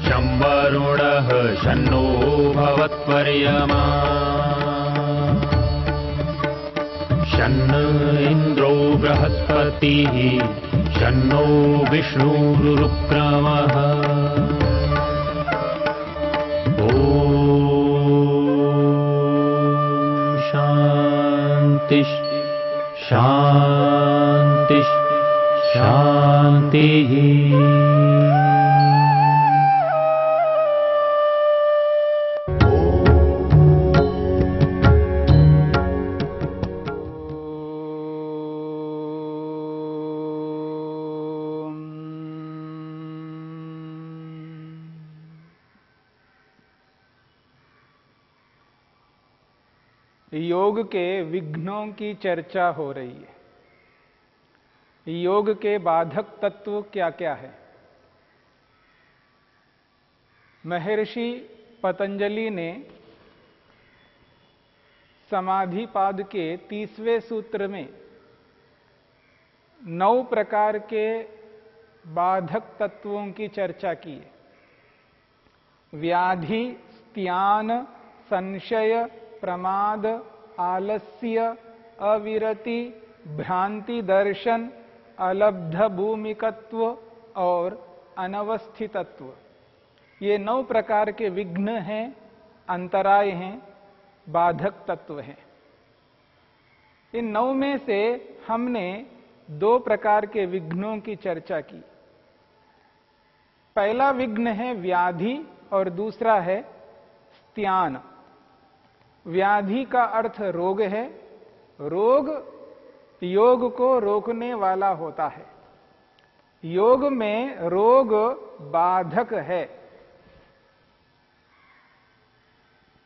शं वरुणः शन्नो भवत्वर्यमा शन्न इन्द्रो बृहस्पतिः शन्नो विष्णुरुक्रमः ॐ शान्ति शान्ति शान्तिः। योग के विघ्नों की चर्चा हो रही है। योग के बाधक तत्व क्या क्या है? महर्षि पतंजलि ने समाधिपाद के 30वें सूत्र में 9 प्रकार के बाधक तत्वों की चर्चा की है। व्याधि, स्त्यान, संशय, प्रमाद, आलस्य, अविरति, भ्रांति दर्शन, अलब्ध भूमिकत्व और अनवस्थितत्व, ये 9 प्रकार के विघ्न हैं, अंतराय हैं, बाधक तत्व हैं। इन 9 में से हमने 2 प्रकार के विघ्नों की चर्चा की। पहला विघ्न है व्याधि और दूसरा है स्त्यान। व्याधि का अर्थ रोग है। रोग योग को रोकने वाला होता है। योग में रोग बाधक है।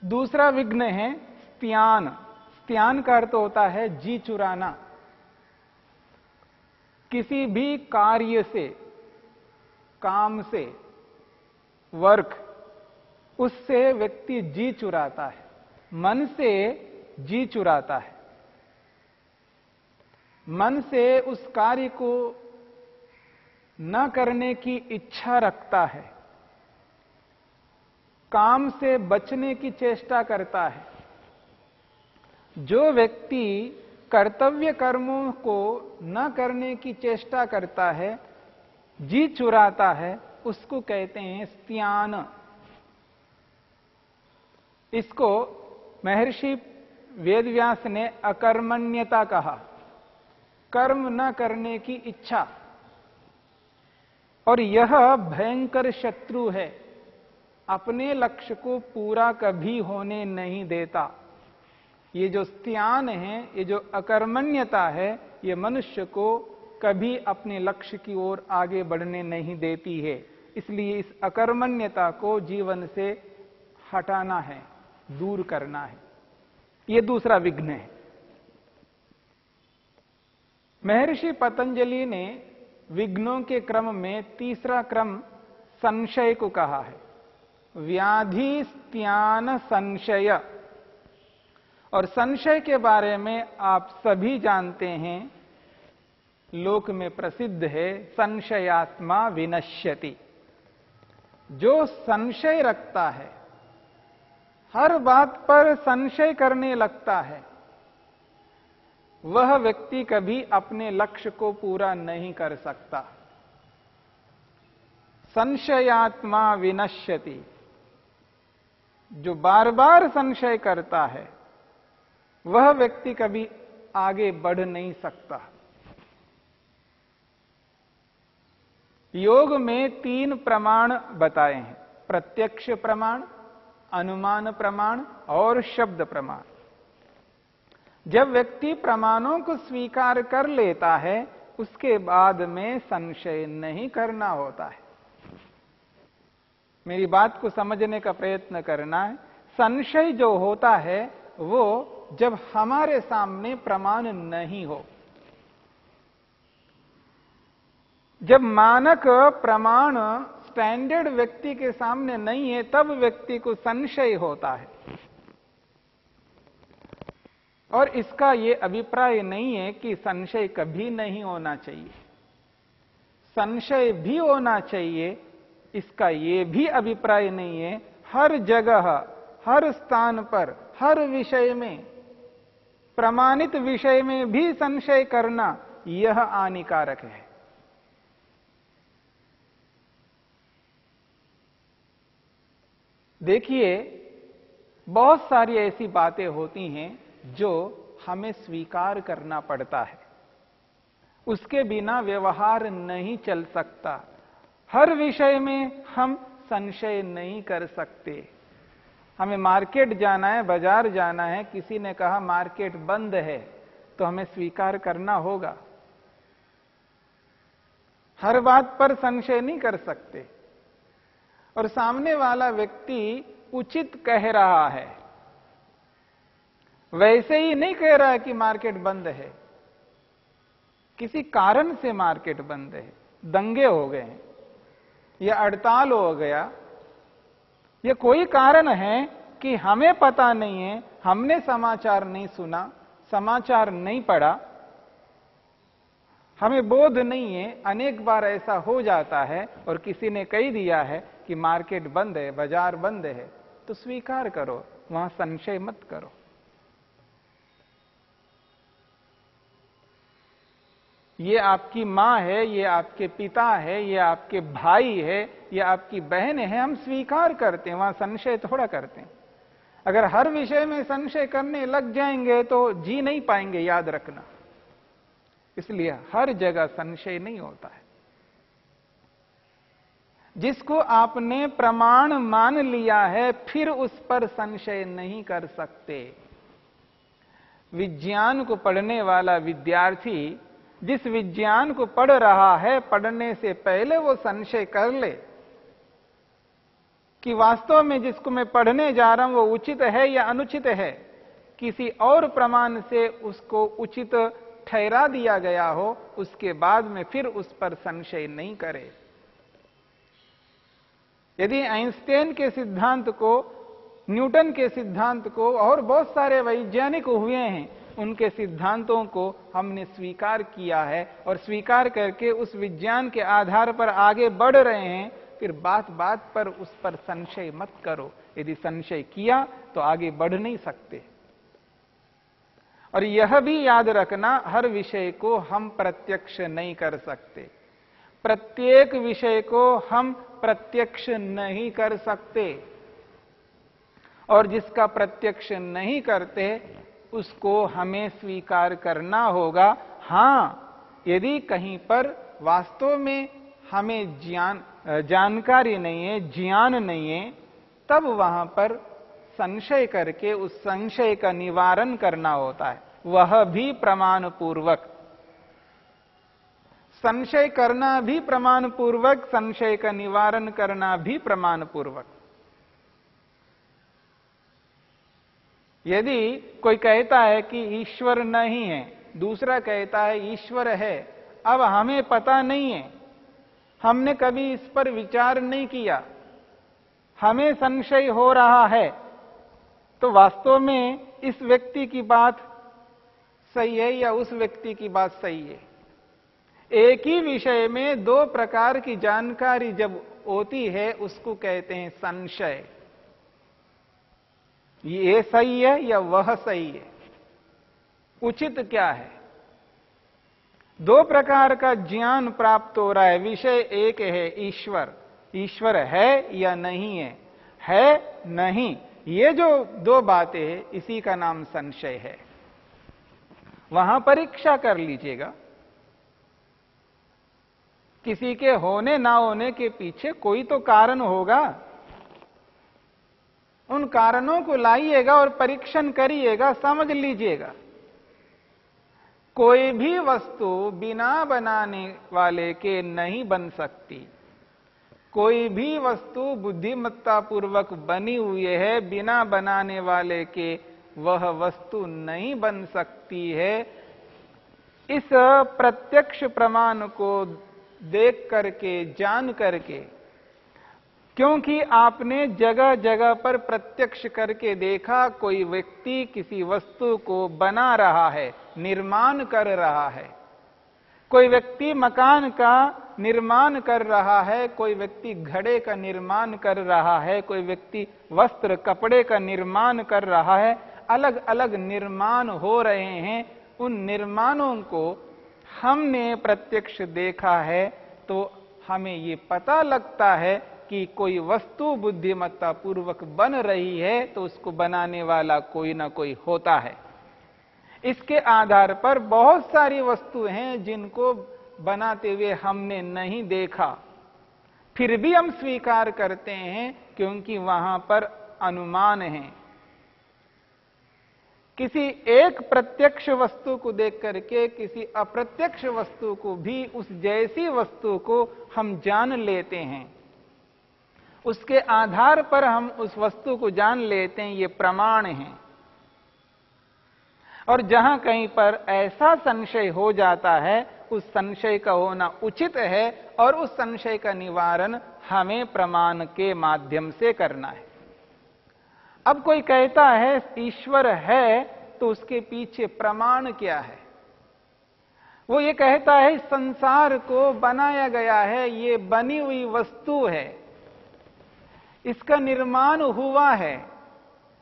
दूसरा विघ्न है स्त्यान। स्त्यान का अर्थ होता है जी चुराना। किसी भी कार्य से, काम से, वर्क, उससे व्यक्ति जी चुराता है, मन से जी चुराता है। मन से उस कार्य को न करने की इच्छा रखता है, काम से बचने की चेष्टा करता है। जो व्यक्ति कर्तव्य कर्मों को न करने की चेष्टा करता है, जी चुराता है, उसको कहते हैं स्त्यान। इसको महर्षि वेदव्यास ने अकर्मण्यता कहा, कर्म न करने की इच्छा। और यह भयंकर शत्रु है, अपने लक्ष्य को पूरा कभी होने नहीं देता। ये जो स्त्यान है, ये जो अकर्मण्यता है, ये मनुष्य को कभी अपने लक्ष्य की ओर आगे बढ़ने नहीं देती है। इसलिए इस अकर्मण्यता को जीवन से हटाना है, दूर करना है। ये दूसरा विघ्न है। महर्षि पतंजलि ने विघ्नों के क्रम में तीसरा क्रम संशय को कहा है। व्याधि, स्त्यान, संशय। और संशय के बारे में आप सभी जानते हैं, लोक में प्रसिद्ध है, संशयात्मा विनश्यति। जो संशय रखता है, हर बात पर संशय करने लगता है, वह व्यक्ति कभी अपने लक्ष्य को पूरा नहीं कर सकता। संशयात्मा विनश्यति। जो बार बार संशय करता है, वह व्यक्ति कभी आगे बढ़ नहीं सकता। योग में 3 प्रमाण बताए हैं: प्रत्यक्ष प्रमाण, अनुमान प्रमाण और शब्द प्रमाण। जब व्यक्ति प्रमाणों को स्वीकार कर लेता है, उसके बाद में संशय नहीं करना होता है। मेरी बात को समझने का प्रयत्न करना है। संशय जो होता है वो जब हमारे सामने प्रमाण नहीं हो। जब मानक प्रमाण स्टैंडर्ड व्यक्ति के सामने नहीं है, तब व्यक्ति को संशय होता है। और इसका यह अभिप्राय नहीं है कि संशय कभी नहीं होना चाहिए। संशय भी होना चाहिए, इसका ये भी अभिप्राय नहीं है हर जगह, हर स्थान पर, हर विषय में, प्रमाणित विषय में भी संशय करना यह हानिकारक है। देखिए, बहुत सारी ऐसी बातें होती हैं जो हमें स्वीकार करना पड़ता है, उसके बिना व्यवहार नहीं चल सकता। हर विषय में हम संशय नहीं कर सकते। हमें मार्केट जाना है, बाजार जाना है, किसी ने कहा मार्केट बंद है, तो हमें स्वीकार करना होगा। हर बात पर संशय नहीं कर सकते। और सामने वाला व्यक्ति उचित कह रहा है, वैसे ही नहीं कह रहा है कि मार्केट बंद है, किसी कारण से मार्केट बंद है, दंगे हो गए हैं या हड़ताल हो गया, या कोई कारण है कि हमें पता नहीं है, हमने समाचार नहीं सुना, समाचार नहीं पढ़ा, हमें बोध नहीं है। अनेक बार ऐसा हो जाता है और किसी ने कह दिया है कि मार्केट बंद है, बाजार बंद है, तो स्वीकार करो, वहां संशय मत करो। ये आपकी मां है, ये आपके पिता है, ये आपके भाई है, ये आपकी बहन है, हम स्वीकार करते हैं, वहां संशय थोड़ा करते हैं। अगर हर विषय में संशय करने लग जाएंगे तो जी नहीं पाएंगे, याद रखना। इसलिए हर जगह संशय नहीं होता है। जिसको आपने प्रमाण मान लिया है, फिर उस पर संशय नहीं कर सकते। विज्ञान को पढ़ने वाला विद्यार्थी जिस विज्ञान को पढ़ रहा है, पढ़ने से पहले वो संशय कर ले कि वास्तव में जिसको मैं पढ़ने जा रहा हूं वो उचित है या अनुचित है, किसी और प्रमाण से उसको उचित ठहरा दिया गया हो, उसके बाद में फिर उस पर संशय नहीं करे। यदि आइंस्टाइन के सिद्धांत को, न्यूटन के सिद्धांत को, और बहुत सारे वैज्ञानिक हुए हैं, उनके सिद्धांतों को हमने स्वीकार किया है और स्वीकार करके उस विज्ञान के आधार पर आगे बढ़ रहे हैं, फिर बात बात पर उस पर संशय मत करो। यदि संशय किया तो आगे बढ़ नहीं सकते। और यह भी याद रखना, हर विषय को हम प्रत्यक्ष नहीं कर सकते, प्रत्येक विषय को हम प्रत्यक्ष नहीं कर सकते, और जिसका प्रत्यक्ष नहीं करते उसको हमें स्वीकार करना होगा। हां, यदि कहीं पर वास्तव में हमें जानकारी नहीं है, ज्ञान नहीं है, तब वहां पर संशय करके उस संशय का निवारण करना होता है, वह भी प्रमाण पूर्वक। संशय करना भी प्रमाण पूर्वक, संशय का निवारण करना भी प्रमाण पूर्वक। यदि कोई कहता है कि ईश्वर नहीं है, दूसरा कहता है ईश्वर है, अब हमें पता नहीं है, हमने कभी इस पर विचार नहीं किया, हमें संशय हो रहा है, तो वास्तव में इस व्यक्ति की बात सही है या उस व्यक्ति की बात सही है। एक ही विषय में दो प्रकार की जानकारी जब होती है, उसको कहते हैं संशय। ये सही है या वह सही है, उचित क्या है। दो प्रकार का ज्ञान प्राप्त हो रहा है, विषय एक है ईश्वर, ईश्वर है या नहीं है नहीं, ये जो दो बातें हैं, इसी का नाम संशय है। वहां परीक्षा कर लीजिएगा। किसी के होने ना होने के पीछे कोई तो कारण होगा, उन कारणों को लाइएगा और परीक्षण करिएगा, समझ लीजिएगा। कोई भी वस्तु बिना बनाने वाले के नहीं बन सकती। कोई भी वस्तु बुद्धिमत्ता पूर्वक बनी हुई है, बिना बनाने वाले के वह वस्तु नहीं बन सकती है। इस प्रत्यक्ष प्रमाण को देख करके, जान करके, क्योंकि आपने जगह जगह पर प्रत्यक्ष करके देखा, कोई व्यक्ति किसी वस्तु को बना रहा है, निर्माण कर रहा है। कोई व्यक्ति मकान का निर्माण कर रहा है, कोई व्यक्ति घड़े का निर्माण कर रहा है, कोई व्यक्ति वस्त्र कपड़े का निर्माण कर रहा है, अलग अलग निर्माण हो रहे हैं। उन निर्माणों को हमने प्रत्यक्ष देखा है तो हमें ये पता लगता है कि कोई वस्तु बुद्धिमत्ता पूर्वक बन रही है तो उसको बनाने वाला कोई ना कोई होता है। इसके आधार पर बहुत सारी वस्तुएं हैं जिनको बनाते हुए हमने नहीं देखा, फिर भी हम स्वीकार करते हैं क्योंकि वहां पर अनुमान है। किसी एक प्रत्यक्ष वस्तु को देख करके किसी अप्रत्यक्ष वस्तु को भी उस जैसी वस्तु को हम जान लेते हैं, उसके आधार पर हम उस वस्तु को जान लेते हैं, ये प्रमाण है। और जहां कहीं पर ऐसा संशय हो जाता है, उस संशय का होना उचित है और उस संशय का निवारण हमें प्रमाण के माध्यम से करना है। अब कोई कहता है ईश्वर है तो उसके पीछे प्रमाण क्या है? वो ये कहता है संसार को बनाया गया है, ये बनी हुई वस्तु है, इसका निर्माण हुआ है,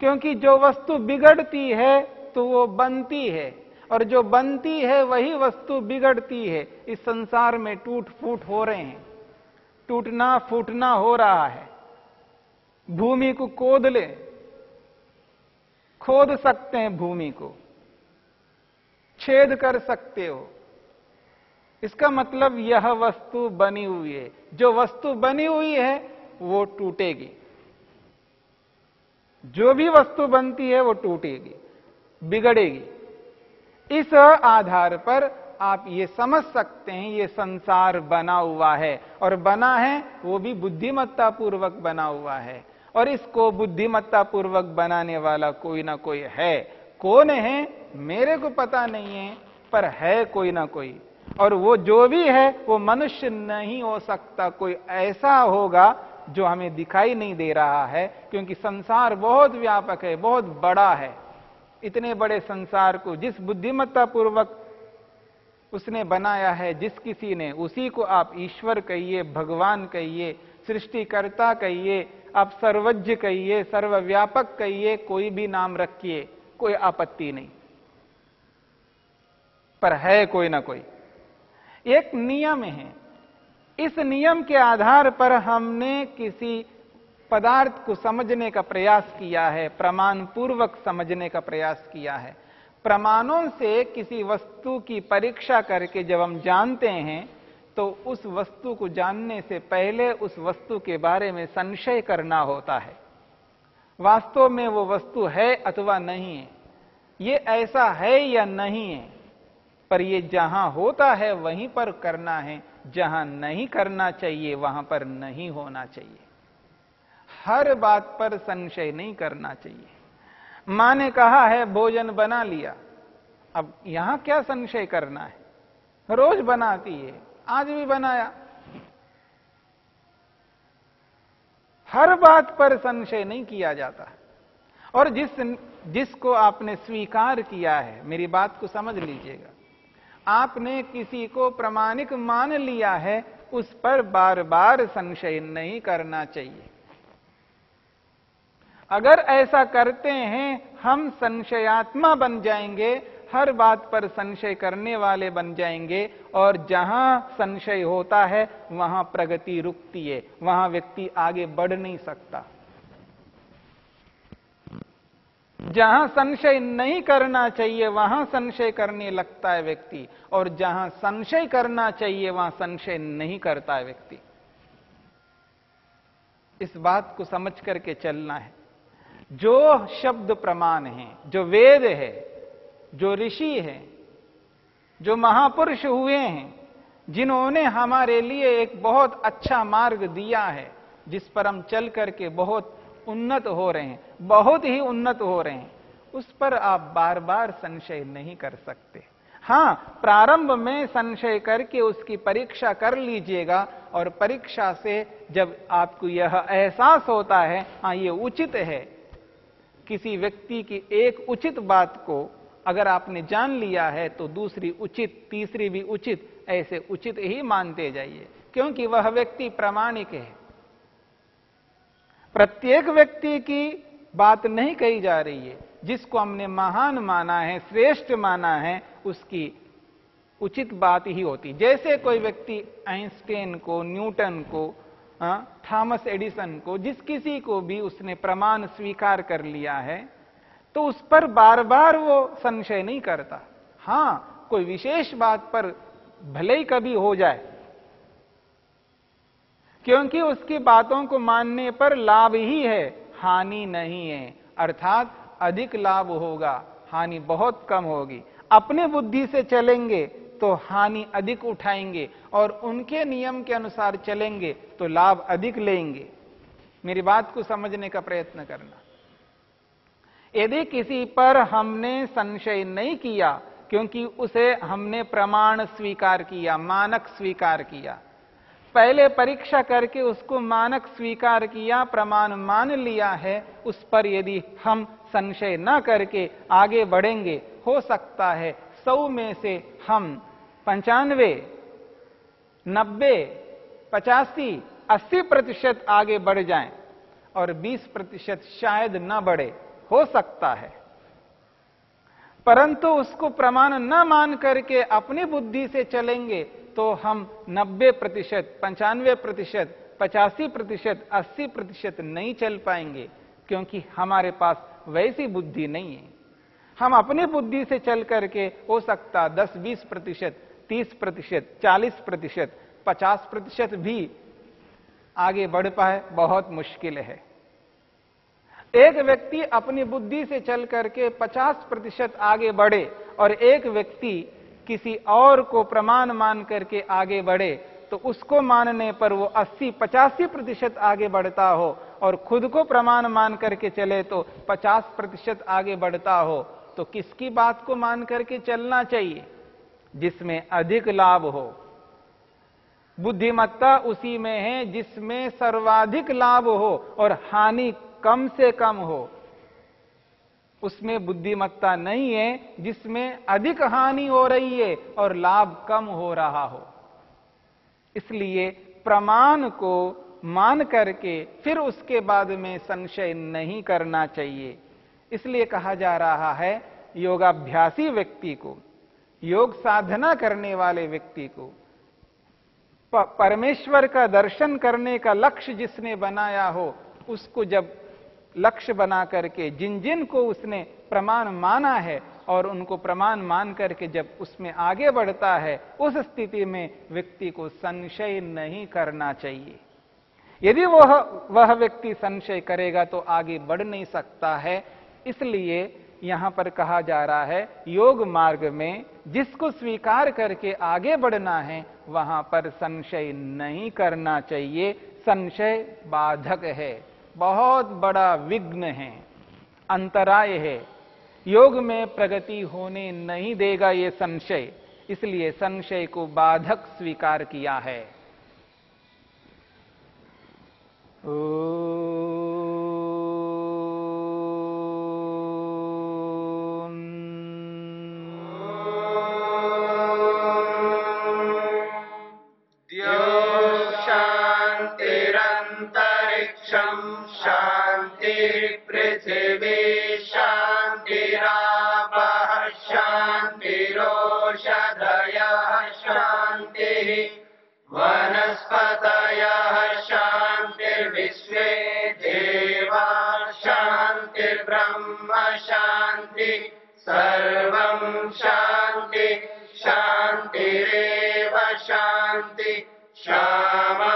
क्योंकि जो वस्तु बिगड़ती है तो वो बनती है और जो बनती है वही वस्तु बिगड़ती है। इस संसार में टूट फूट हो रहे हैं, टूटना फूटना हो रहा है। भूमि को खोद ले, खोद सकते हैं, भूमि को छेद कर सकते हो, इसका मतलब यह वस्तु बनी हुई है। जो वस्तु बनी हुई है वो टूटेगी, जो भी वस्तु बनती है वो टूटेगी, बिगड़ेगी। इस आधार पर आप ये समझ सकते हैं ये संसार बना हुआ है, और बना है वो भी बुद्धिमत्ता पूर्वक बना हुआ है, और इसको बुद्धिमत्ता पूर्वक बनाने वाला कोई ना कोई है। कौन है मेरे को पता नहीं है, पर है कोई ना कोई, और वो जो भी है वो मनुष्य नहीं हो सकता, कोई ऐसा होगा जो हमें दिखाई नहीं दे रहा है, क्योंकि संसार बहुत व्यापक है, बहुत बड़ा है। इतने बड़े संसार को जिस बुद्धिमत्ता पूर्वक उसने बनाया है, जिस किसी ने, उसी को आप ईश्वर कहिए, भगवान कहिए, सृष्टिकर्ता कहिए, आप सर्वज्ञ कहिए, सर्वव्यापक कहिए, कोई भी नाम रखिए, कोई आपत्ति नहीं, पर है कोई ना कोई। एक नियम है, इस नियम के आधार पर हमने किसी पदार्थ को समझने का प्रयास किया है, प्रमाण पूर्वक समझने का प्रयास किया है। प्रमाणों से किसी वस्तु की परीक्षा करके जब हम जानते हैं तो उस वस्तु को जानने से पहले उस वस्तु के बारे में संशय करना होता है, वास्तव में वो वस्तु है अथवा नहीं है, ये ऐसा है या नहीं है। पर ये जहां होता है वहीं पर करना है, जहां नहीं करना चाहिए वहां पर नहीं होना चाहिए। हर बात पर संशय नहीं करना चाहिए। मां ने कहा है भोजन बना लिया, अब यहां क्या संशय करना है, रोज बनाती है, आज भी बनाया। हर बात पर संशय नहीं किया जाता। और जिसको आपने स्वीकार किया है, मेरी बात को समझ लीजिएगा, आपने किसी को प्रामाणिक मान लिया है, उस पर बार बार संशय नहीं करना चाहिए। अगर ऐसा करते हैं हम संशयात्मा बन जाएंगे, हर बात पर संशय करने वाले बन जाएंगे, और जहां संशय होता है वहां प्रगति रुकती है, वहां व्यक्ति आगे बढ़ नहीं सकता। जहां संशय नहीं करना चाहिए वहां संशय करने लगता है व्यक्ति, और जहां संशय करना चाहिए वहां संशय नहीं करता है व्यक्ति। इस बात को समझ करके चलना है। जो शब्द प्रमाण है, जो वेद है, जो ऋषि है, जो महापुरुष हुए हैं, जिन्होंने हमारे लिए एक बहुत अच्छा मार्ग दिया है, जिस पर हम चल करके बहुत उन्नत हो रहे हैं, बहुत ही उन्नत हो रहे हैं, उस पर आप बार बार संशय नहीं कर सकते। हां, प्रारंभ में संशय करके उसकी परीक्षा कर लीजिएगा, और परीक्षा से जब आपको यह एहसास होता है हां ये उचित है, किसी व्यक्ति की एक उचित बात को अगर आपने जान लिया है तो दूसरी उचित, तीसरी भी उचित, ऐसे उचित ही मानते जाइए, क्योंकि वह व्यक्ति प्रामाणिक है। प्रत्येक व्यक्ति की बात नहीं कही जा रही है। जिसको हमने महान माना है, श्रेष्ठ माना है, उसकी उचित बात ही होती। जैसे कोई व्यक्ति आइंस्टाइन को, न्यूटन को, थॉमस एडिसन को, जिस किसी को भी उसने प्रमाण स्वीकार कर लिया है, तो उस पर बार बार वो संशय नहीं करता। हां, कोई विशेष बात पर भले ही कभी हो जाए, क्योंकि उसकी बातों को मानने पर लाभ ही है, हानि नहीं है। अर्थात अधिक लाभ होगा, हानि बहुत कम होगी। अपने बुद्धि से चलेंगे तो हानि अधिक उठाएंगे, और उनके नियम के अनुसार चलेंगे तो लाभ अधिक लेंगे। मेरी बात को समझने का प्रयत्न करना। यदि किसी पर हमने संशय नहीं किया, क्योंकि उसे हमने प्रमाण स्वीकार किया, मानक स्वीकार किया, पहले परीक्षा करके उसको मानक स्वीकार किया, प्रमाण मान लिया है, उस पर यदि हम संशय न करके आगे बढ़ेंगे, हो सकता है 100 में से हम 95, 90, 85, 80% आगे बढ़ जाएं और 20% शायद न बढ़े, हो सकता है। परंतु उसको प्रमाण न मान करके अपनी बुद्धि से चलेंगे तो हम 90%, 95%, 85%, 80% नहीं चल पाएंगे, क्योंकि हमारे पास वैसी बुद्धि नहीं है। हम अपनी बुद्धि से चल करके हो सकता 10, 20%, 30%, 40%, 50% भी आगे बढ़ पाए, बहुत मुश्किल है। एक व्यक्ति अपनी बुद्धि से चल करके 50% आगे बढ़े और एक व्यक्ति किसी और को प्रमाण मान करके आगे बढ़े, तो उसको मानने पर वो 80, 85% आगे बढ़ता हो, और खुद को प्रमाण मान करके चले तो 50% आगे बढ़ता हो, तो किसकी बात को मान करके चलना चाहिए? जिसमें अधिक लाभ हो। बुद्धिमत्ता उसी में है जिसमें सर्वाधिक लाभ हो और हानि कम से कम हो। उसमें बुद्धिमत्ता नहीं है जिसमें अधिक हानि हो रही है और लाभ कम हो रहा हो। इसलिए प्रमाण को मान करके फिर उसके बाद में संशय नहीं करना चाहिए। इसलिए कहा जा रहा है, योगाभ्यासी व्यक्ति को, योग साधना करने वाले व्यक्ति को, परमेश्वर का दर्शन करने का लक्ष्य जिसने बनाया हो, उसको जब लक्ष्य बना करके जिन जिन को उसने प्रमाण माना है और उनको प्रमाण मान करके जब उसमें आगे बढ़ता है, उस स्थिति में व्यक्ति को संशय नहीं करना चाहिए। यदि वह व्यक्ति संशय करेगा तो आगे बढ़ नहीं सकता है। इसलिए यहां पर कहा जा रहा है, योग मार्ग में जिसको स्वीकार करके आगे बढ़ना है, वहां पर संशय नहीं करना चाहिए। संशय बाधक है, बहुत बड़ा विघ्न है, अंतराय है, योग में प्रगति होने नहीं देगा ये संशय। इसलिए संशय को बाधक स्वीकार किया है। शांतिरंतरिक्षं शांतिर्पृथिवी शांतिरापः शांतिरोषधयः शांतिः वनस्पतयः शांतिर्विश्वे देवाः शांतिर्ब्रह्म शांति सर्वं शांति शांतिरेव शांति शामा